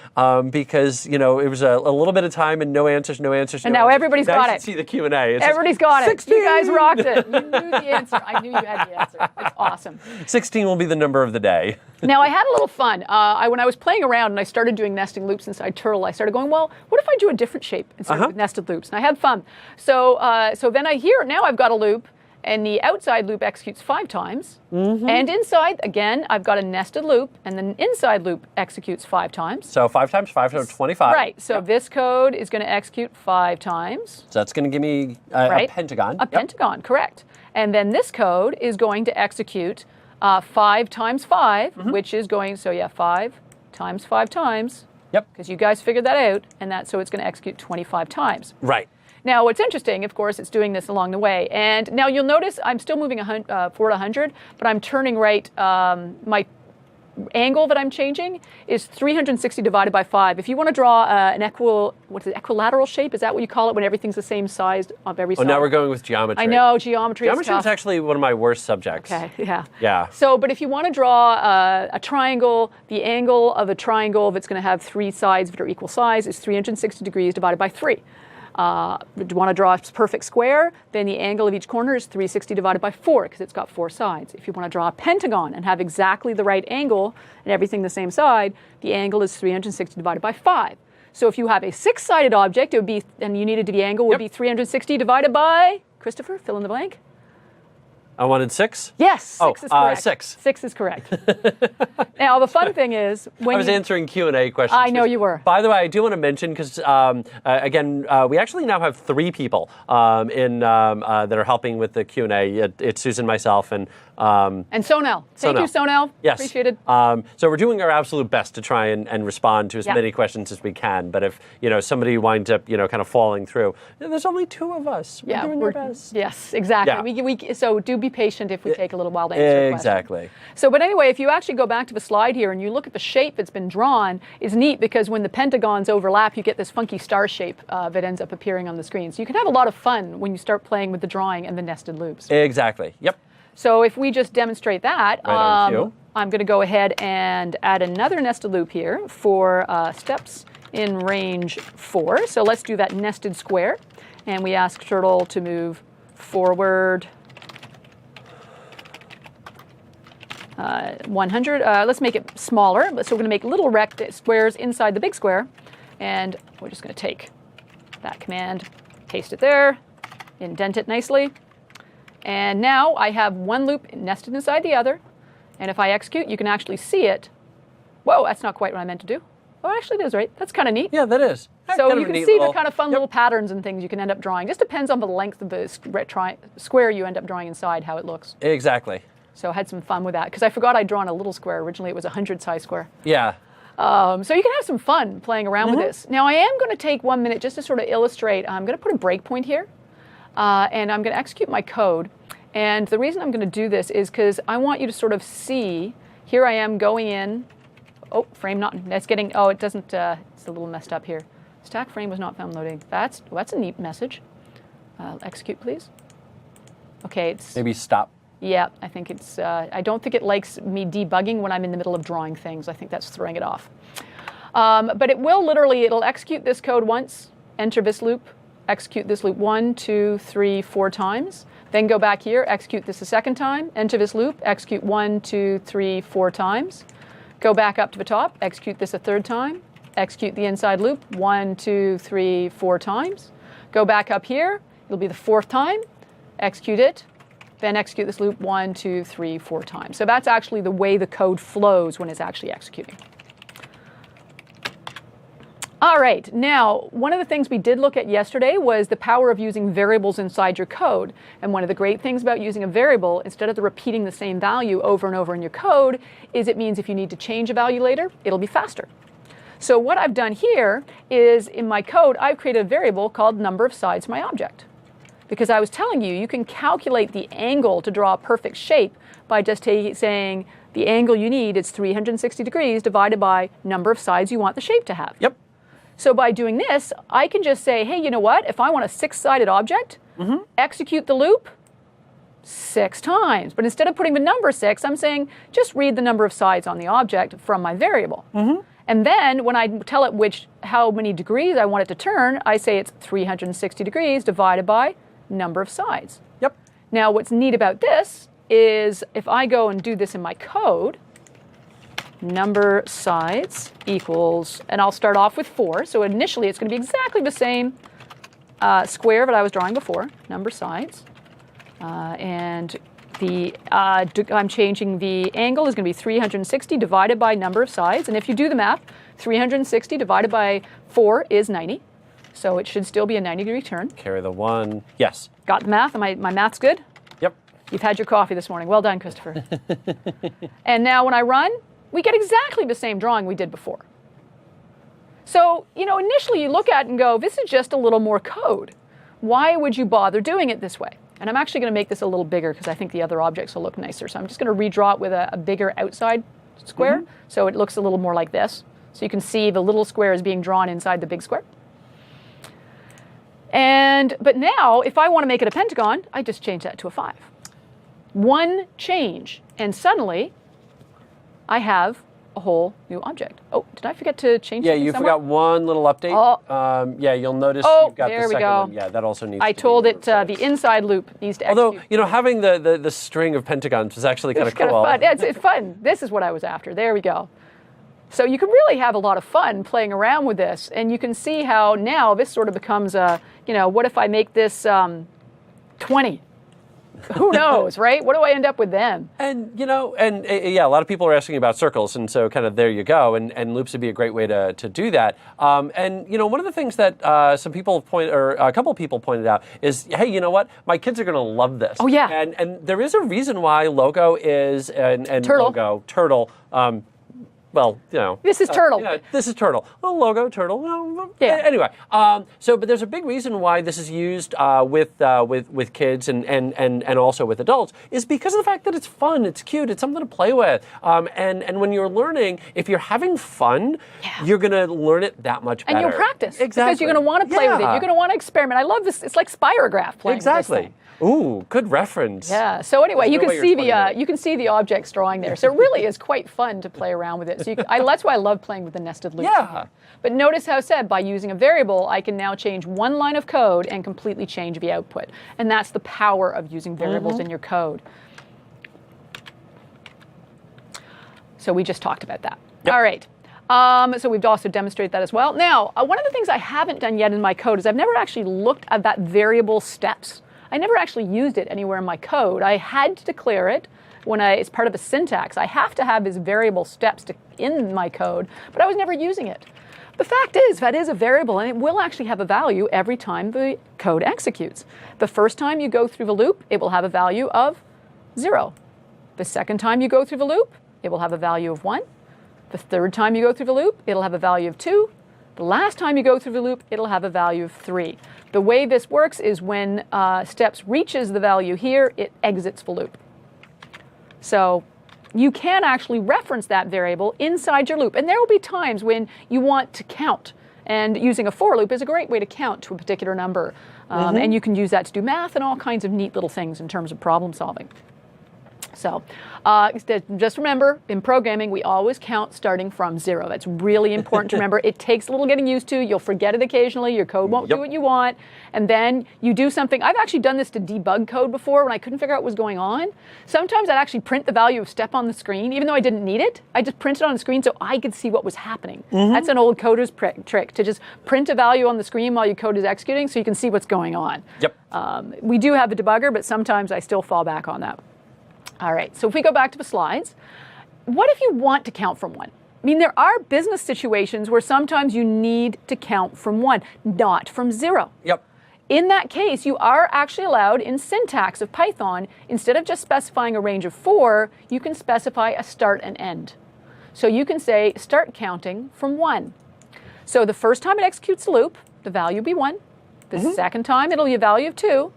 because, it was a little bit of time and no answers. And now everybody's got you it. should see the Q&A. It's just, Everybody's got it. 16. You guys rocked it. You knew the answer. I knew you had the answer. It's awesome. 16 will be the number of the day. Now, I had a little fun. When I was playing around and I started doing nesting loops inside Turtle, I started going, well, what if I do a different shape instead of with nested loops? And I had fun. So then now I've got a loop, and the outside loop executes 5 times. And inside, again, I've got a nested loop, and then inside loop executes 5 times. So 5 times 5, so 25. Right, so this code is going to execute 5 times. So that's going to give me a pentagon. A pentagon, correct. And then this code is going to execute 5 times 5, which is going, 5 times 5 times. Yep. Because you guys figured that out, and so it's going to execute 25 times. Right. Now, what's interesting, of course, it's doing this along the way. And now you'll notice I'm still moving forward 100, but I'm turning right. My angle that I'm changing is 360 divided by 5. If you want to draw an equilateral shape, is that what you call it when everything's the same size of every side? Oh, now we're going with geometry. I know, geometry is Geometry is tough. actually one of my worst subjects. Okay, yeah. Yeah. So, but if you want to draw a triangle, the angle of a triangle that's going to have 3 sides that are equal size is 360 degrees divided by 3. If you want to draw a perfect square, then the angle of each corner is 360 divided by 4 because it's got 4 sides. If you want to draw a pentagon and have exactly the right angle and everything the same side, the angle is 360 divided by 5. So if you have a 6-sided object, it would be, and you needed the angle would be 360 divided by, Christopher, fill in the blank. I wanted 6? Yes, 6 is correct. 6. 6 is correct. Now, the fun thing is when I was answering Q&A questions. I know you were. By the way, I do want to mention, because again, we actually now have 3 people that are helping with the Q&A. It's Susan, myself, and Sonal. Thank you, Sonal. Yes. Appreciated. So we're doing our absolute best to try and respond to as many questions as we can. But if somebody winds up kind of falling through, there's only 2 of us. We're doing our best. Yes, exactly. Yeah. So do be patient if we take a little while to answer your question. Exactly. So, but anyway, if you actually go back to the slide here and you look at the shape that's been drawn, it's neat because when the pentagons overlap, you get this funky star shape that ends up appearing on the screen. So you can have a lot of fun when you start playing with the drawing and the nested loops. Exactly. Yep. So if we just demonstrate that, Right on cue. I'm going to go ahead and add another nested loop here for steps in range 4. So let's do that nested square. And we ask Turtle to move forward 100. Let's make it smaller. So we're going to make little squares inside the big square. And we're just going to take that command, paste it there, indent it nicely. And now I have one loop nested inside the other. And if I execute, you can actually see it. Whoa, that's not quite what I meant to do. Oh, actually it is, right? That's kind of neat. Yeah, that is. That's So kind you of a can neat see little- the kind of fun little patterns and things you can end up drawing. Just depends on the length of the square you end up drawing inside, how it looks. Exactly. So I had some fun with that because I forgot I'd drawn a little square. Originally it was a 100 size square. Yeah. So you can have some fun playing around with this. Now I am going to take 1 minute just to sort of illustrate. I'm going to put a breakpoint here and I'm going to execute my code. And the reason I'm going to do this is because I want you to sort of see, here I am going in. Oh, frame not, that's getting, oh, it doesn't, it's a little messed up here. Stack frame was not found loading. That's a neat message. Execute, please. Okay, it's, Maybe stop. yeah, I think it's, I don't think it likes me debugging when I'm in the middle of drawing things. I think that's throwing it off. But it will literally, it'll execute this code once, enter this loop, execute this loop 1, 2, 3, 4 times. Then go back here, execute this a second time, enter this loop, execute 1, 2, 3, 4 times. Go back up to the top, execute this a third time, execute the inside loop 1, 2, 3, 4 times. Go back up here, it'll be the 4th time, execute it, then execute this loop 1, 2, 3, 4 times. So that's actually the way the code flows when it's actually executing. All right, now, one of the things we did look at yesterday was the power of using variables inside your code. And one of the great things about using a variable, instead of repeating the same value over and over in your code, is it means if you need to change a value later, it'll be faster. So what I've done here is, in my code, I've created a variable called number of sides for my object. Because I was telling you, you can calculate the angle to draw a perfect shape by just saying the angle you need is 360 degrees divided by number of sides you want the shape to have. Yep. So by doing this, I can just say, hey, you know what? If I want a 6-sided object, execute the loop 6 times. But instead of putting the number 6, I'm saying just read the number of sides on the object from my variable. And then when I tell it how many degrees I want it to turn, I say it's 360 degrees divided by number of sides. Yep. Now what's neat about this is if I go and do this in my code, number sides equals, and I'll start off with 4. So initially it's going to be exactly the same square that I was drawing before, number sides. And I'm changing the angle is going to be 360 divided by number of sides. And if you do the math, 360 divided by 4 is 90. So it should still be a 90-degree turn. Carry the 1. Yes. Got the math? My math's good? Yep. You've had your coffee this morning. Well done, Christopher. And now when I run, we get exactly the same drawing we did before. So, initially you look at it and go, this is just a little more code. Why would you bother doing it this way? And I'm actually going to make this a little bigger because I think the other objects will look nicer. So I'm just going to redraw it with a bigger outside square. So it looks a little more like this. So you can see the little square is being drawn inside the big square. But now, if I want to make it a pentagon, I just change that to a 5. One change, and suddenly I have a whole new object. Oh, did I forget to change Yeah, something you somewhere? forgot one little update. Oh. Yeah, you'll notice Oh, you've got there the we second go. one. Yeah, that also needs I to be told it reversed. the inside loop needs to Although, execute. having the string of pentagons was actually kind of It's kind cool. of fun. Yeah, it's fun. This is what I was after. There we go. So you can really have a lot of fun playing around with this. And you can see how now this sort of becomes a, what if I make this 20? Who knows, right? What do I end up with then? And, yeah, a lot of people are asking about circles, and so kind of there you go, and loops would be a great way to do that. And, one of the things that a couple of people pointed out is, hey, you know what? My kids are going to love this. Oh, yeah. And there is a reason why Logo is, and Turtle, well, This is Turtle. This is Turtle. Well, Logo, Turtle. Yeah. Anyway, but there's a big reason why this is used with kids and also with adults is because of the fact that it's fun, it's cute, it's something to play with. And when you're learning, if you're having fun, you're going to learn it that much better. And you'll practice. Exactly. Because you're going to want to play with it. You're going to want to experiment. I love this. It's like spirograph playing with this thing. Ooh, good reference. Yeah. So anyway, you There's no can way you're see 20 the minutes. you can see the objects drawing there. So it really is quite fun to play around with it. So that's why I love playing with the nested loops. Yeah. But notice how I said by using a variable, I can now change one line of code and completely change the output. And that's the power of using variables in your code. So we just talked about that. Yep. All right. So we've also demonstrated that as well. Now, one of the things I haven't done yet in my code is I've never actually looked at that variable steps. I never actually used it anywhere in my code. I had to declare it when it's part of a syntax. I have to have this variable steps in my code, but I was never using it. The fact is, that is a variable, and it will actually have a value every time the code executes. The first time you go through the loop, it will have a value of 0. The second time you go through the loop, it will have a value of 1. The third time you go through the loop, it'll have a value of 2. The last time you go through the loop, it'll have a value of 3. The way this works is when steps reaches the value here, it exits the loop. So you can actually reference that variable inside your loop. And there will be times when you want to count. And using a for loop is a great way to count to a particular number. And you can use that to do math and all kinds of neat little things in terms of problem solving. So just remember, in programming, we always count starting from 0. That's really important to remember. It takes a little getting used to. You'll forget it occasionally. Your code won't do what you want. And then you do something. I've actually done this to debug code before when I couldn't figure out what was going on. Sometimes I'd actually print the value of step on the screen, even though I didn't need it. I just printed it on the screen so I could see what was happening. That's an old coder's trick, to just print a value on the screen while your code is executing so you can see what's going on. Yep. We do have a debugger, but sometimes I still fall back on that. All right, so if we go back to the slides, what if you want to count from 1? I mean, there are business situations where sometimes you need to count from 1, not from 0. Yep. In that case, you are actually allowed in syntax of Python, instead of just specifying a range of 4, you can specify a start and end. So you can say start counting from 1. So the first time it executes the loop, the value will be 1. The second time it'll be a value of 2.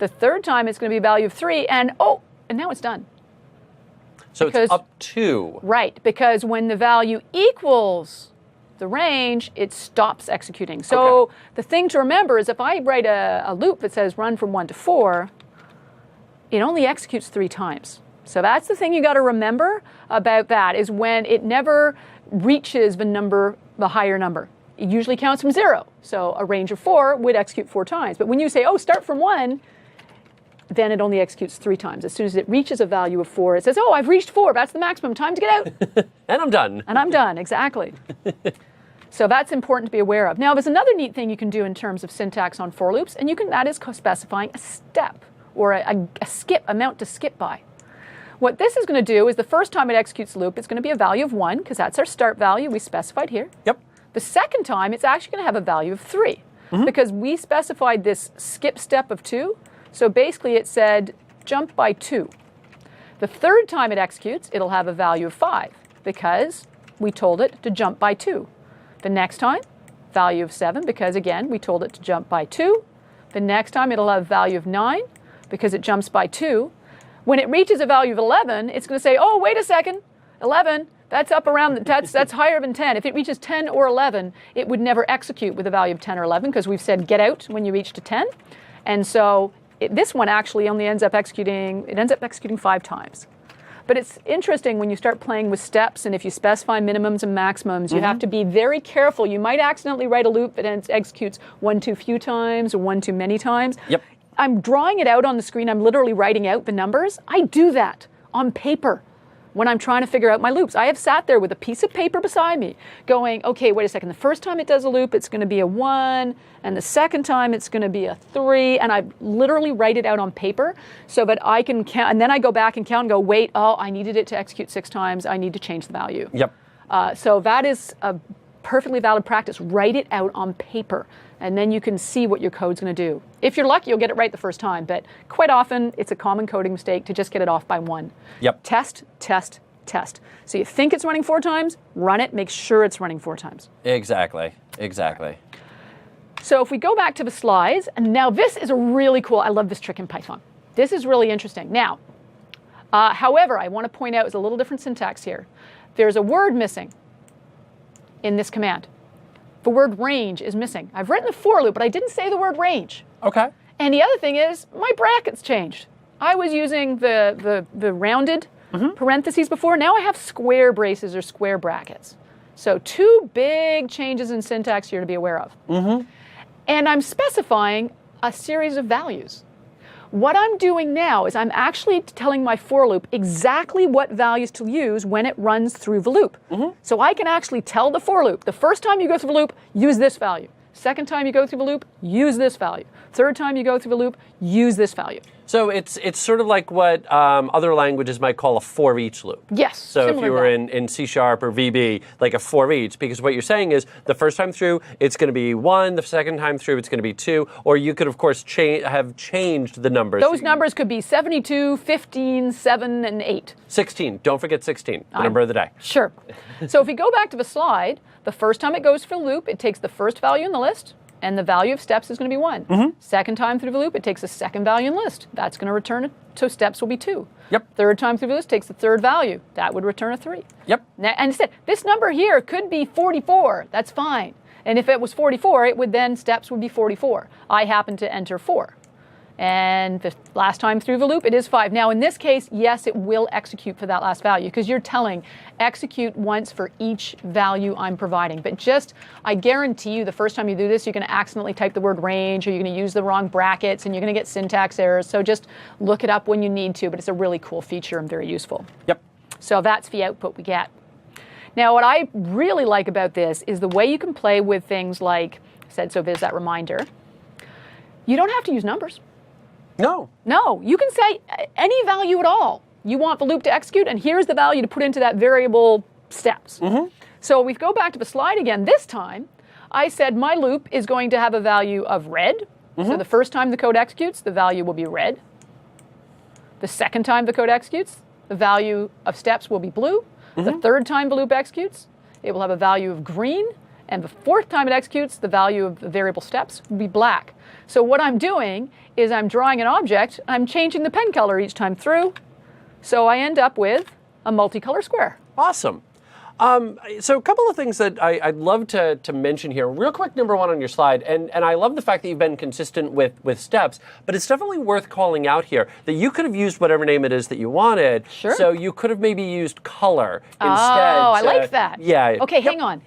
The third time it's going to be a value of 3, and now it's done. So it's up to. Right, because when the value equals the range, it stops executing. So the thing to remember is if I write a loop that says run from 1 to 4, it only executes 3 times. So that's the thing you got to remember about that, is when it never reaches the higher number. It usually counts from 0. So a range of 4 would execute 4 times. But when you say, start from 1, then it only executes 3 times. As soon as it reaches a value of 4, it says, I've reached 4. That's the maximum. Time to get out. And I'm done. And I'm done, exactly. So that's important to be aware of. Now, there's another neat thing you can do in terms of syntax on for loops, and that is specifying a step or a skip amount to skip by. What this is going to do is the first time it executes the loop, it's going to be a value of 1, because that's our start value we specified here. Yep. The second time, it's actually going to have a value of 3, because we specified this skip step of 2. So basically it said jump by 2. The third time it executes, it'll have a value of 5 because we told it to jump by 2. The next time, value of 7 because again, we told it to jump by 2. The next time it'll have a value of 9 because it jumps by 2. When it reaches a value of 11, it's going to say, wait a second, 11, that's up around, that's higher than 10. If it reaches 10 or 11, it would never execute with a value of 10 or 11 because we've said get out when you reach to 10. And so this one actually only ends up executing 5 times. But it's interesting when you start playing with steps, and if you specify minimums and maximums, you have to be very careful. You might accidentally write a loop that executes 1 too few times or 1 too many times. Yep. I'm drawing it out on the screen. I'm literally writing out the numbers. I do that on paper when I'm trying to figure out my loops. I have sat there with a piece of paper beside me going, okay, wait a second. The first time it does a loop, it's going to be a 1. And the second time, it's going to be a 3. And I literally write it out on paper so that I can count. And then I go back and count and go, wait, I needed it to execute 6 times. I need to change the value. Yep. So that is a perfectly valid practice. Write it out on paper. And then you can see what your code's going to do. If you're lucky, you'll get it right the first time. But quite often, it's a common coding mistake to just get it off by 1. Yep. Test, test, test. So you think it's running 4 times, run it, make sure it's running 4 times. Exactly. So if we go back to the slides, and now this is a really cool, I love this trick in Python. This is really interesting. Now, however, I want to point out it's a little different syntax here. There's a word missing in this command. The word range is missing. I've written the for loop, but I didn't say the word range. Okay. And the other thing is my brackets changed. I was using the rounded parentheses before. Now I have square braces or square brackets. So 2 big changes in syntax here to be aware of. And I'm specifying a series of values. What I'm doing now is I'm actually telling my for loop exactly what values to use when it runs through the loop. So I can actually tell the for loop, the first time you go through the loop, use this value. Second time you go through the loop, use this value. Third time you go through the loop, use this value. So it's sort of like what other languages might call a for each loop. Yes. So if you were in C# or VB, like a for each, because what you're saying is the first time through it's going to be 1, the second time through it's going to be 2, or you could of course have changed the numbers. Those numbers could be 72, 15, 7, and 8. 16. Don't forget 16, the number of the day. Sure. So if we go back to the slide, the first time it goes for the loop, it takes the first value in the list, and the value of steps is going to be 1. Second time through the loop, it takes the second value in the list. That's going to return it, so steps will be 2. Yep. Third time through the list takes the third value. That would return a 3. Yep. Now, and instead, this number here could be 44. That's fine. And if it was 44, it would then, steps would be 44. I happen to enter 4. And the last time through the loop, it is 5. Now, in this case, yes, it will execute for that last value because you're telling execute once for each value I'm providing. But just, I guarantee you, the first time you do this, you're going to accidentally type the word range, or you're going to use the wrong brackets, and you're going to get syntax errors. So just look it up when you need to, but it's a really cool feature and very useful. Yep. So that's the output we get. Now, what I really like about this is the way you can play with things like said so viz that reminder. You don't have to use numbers. No. No, you can say any value at all. You want the loop to execute, and here's the value to put into that variable steps. So we go back to the slide again. This time, I said my loop is going to have a value of red. So the first time the code executes, the value will be red. The second time the code executes, the value of steps will be blue. The third time the loop executes, it will have a value of green. And the fourth time it executes, the value of the variable steps will be black. So what I'm doing is I'm drawing an object, I'm changing the pen color each time through, so I end up with a multicolor square. Awesome. So a couple of things that I'd love to mention here. Real quick, number 1 on your slide, and I love the fact that you've been consistent with steps, but it's definitely worth calling out here that you could have used whatever name it is that you wanted. Sure. So you could have maybe used color instead. Oh, I like that. Yeah. Okay, hang on.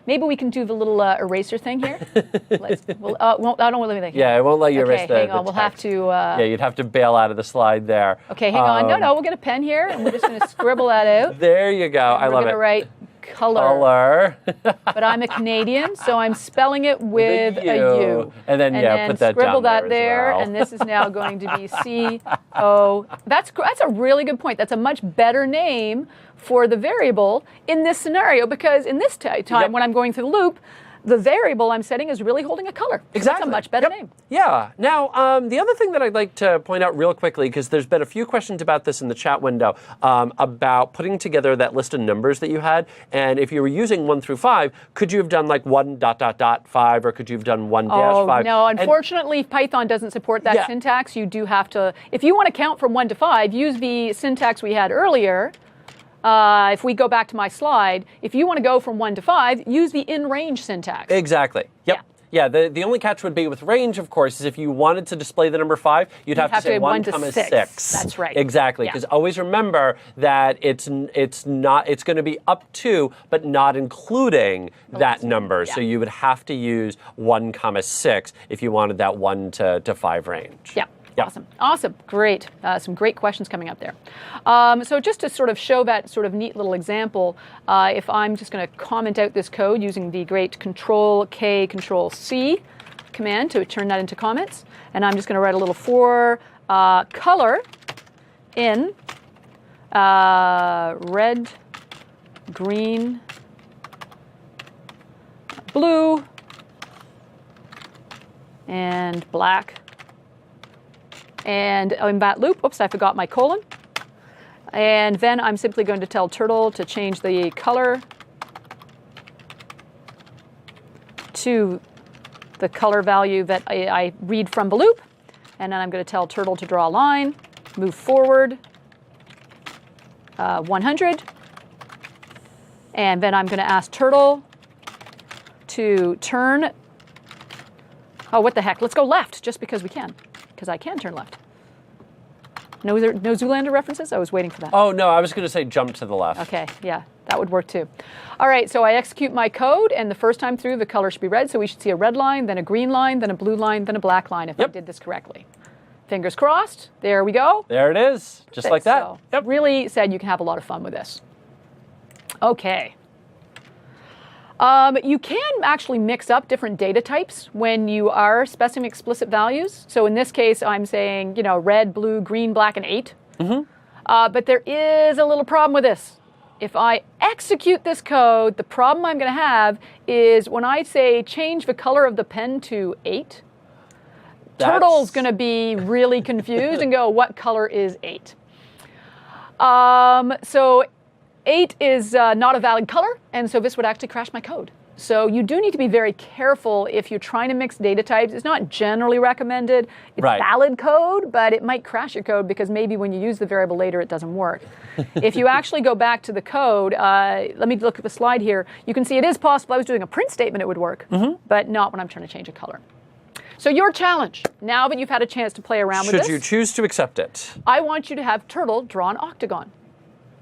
Maybe we can do the little eraser thing here. I don't want to let me think. Yeah, it won't let you erase okay, the hang on. the We'll have text. to. Yeah, you'd have to bail out of the slide there. Okay, hang on. No, we'll get a pen here, and we're just going to scribble that out. There you go. I love We're going it. to write color. Color. But I'm a Canadian, so I'm spelling it with a U. And then, put that scribble down that there as well. and this is now going to be C-O. That's a really good point. That's a much better name for the variable in this scenario, because in this time when I'm going through the loop, the variable I'm setting is really holding a color. So Exactly. That's a much better name. Yeah. Now, the other thing that I'd like to point out real quickly, because there's been a few questions about this in the chat window, about putting together that list of numbers that you had. And if you were using 1 through 5, could you have done like 1.5, or could you have done 1-5? No, unfortunately, Python doesn't support that syntax. You do have to, if you want to count from 1 to 5, use the syntax we had earlier. If we go back to my slide, if you want to go from 1 to 5, use the in-range syntax. Exactly. Yep. Yeah, the only catch would be with range, of course, is if you wanted to display the number 5, you'd have to say 1, comma 6. That's right. Exactly, because always remember that it's going to be up to, but not including that number. Yeah. So you would have to use 1, comma 6 if you wanted that 1 to 5 range. Yeah. Yep. Awesome. Great. Some great questions coming up there. So just to sort of show that sort of neat little example, if I'm just going to comment out this code using the great Control-K, Control-C command to turn that into comments, and I'm just going to write a little for color in red, green, blue, and black. And in that loop, oops, I forgot my colon. And then I'm simply going to tell Turtle to change the color to the color value that I read from the loop. And then I'm going to tell Turtle to draw a line, move forward 100. And then I'm going to ask Turtle to turn, oh, what the heck, let's go left just because we can. because I can turn left. No Zoolander references? I was waiting for that. Oh, no, I was going to say jump to the left. Okay, yeah, that would work too. All right, so I execute my code, and the first time through, the color should be red, so we should see a red line, then a green line, then a blue line, then a black line, if I did this correctly. Fingers crossed. There we go. There it is, just like that. So, really said you can have a lot of fun with this. Okay. You can actually mix up different data types when you are specifying explicit values. So in this case, I'm saying, red, blue, green, black, and 8. But there is a little problem with this. If I execute this code, the problem I'm going to have is when I say change the color of the pen to 8, Turtle's going to be really confused and go, what color is 8? So 8 is not a valid color, and so this would actually crash my code. So you do need to be very careful if you're trying to mix data types. It's not generally recommended. It's valid code, but it might crash your code because maybe when you use the variable later, it doesn't work. If you actually go back to the code, let me look at the slide here. You can see it is possible. I was doing a print statement, it would work, but not when I'm trying to change a color. So your challenge, now that you've had a chance to play around with this. Should you choose to accept it? I want you to have Turtle draw an octagon.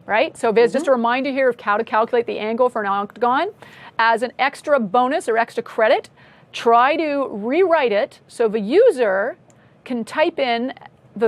Right? So there's just a reminder here of how to calculate the angle for an octagon. As an extra bonus or extra credit, try to rewrite it so the user can type in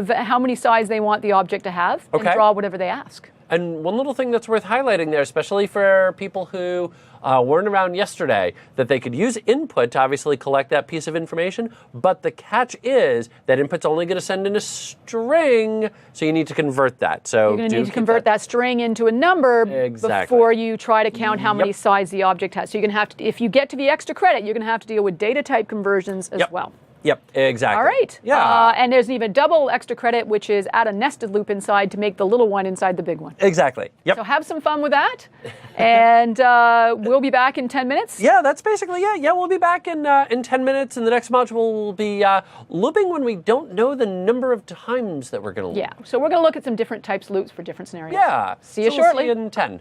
how many sides they want the object to have and draw whatever they ask. And one little thing that's worth highlighting there, especially for people who weren't around yesterday, that they could use input to obviously collect that piece of information, but the catch is that input's only going to send in a string, so you need to convert that. So you're going to need to convert that string into a number before you try to count how many sides the object has. So you're going to have to, if you get to the extra credit, you're going to have to deal with data type conversions as well. Yep, exactly. All right. Yeah. And there's even double extra credit, which is add a nested loop inside to make the little one inside the big one. Exactly. Yep. So have some fun with that. And we'll be back in 10 minutes. Yeah, that's basically it. Yeah, we'll be back in 10 minutes, and the next module will be looping when we don't know the number of times that we're going to loop. Yeah. So we're going to look at some different types of loops for different scenarios. Yeah. See you shortly. We'll see you in 10.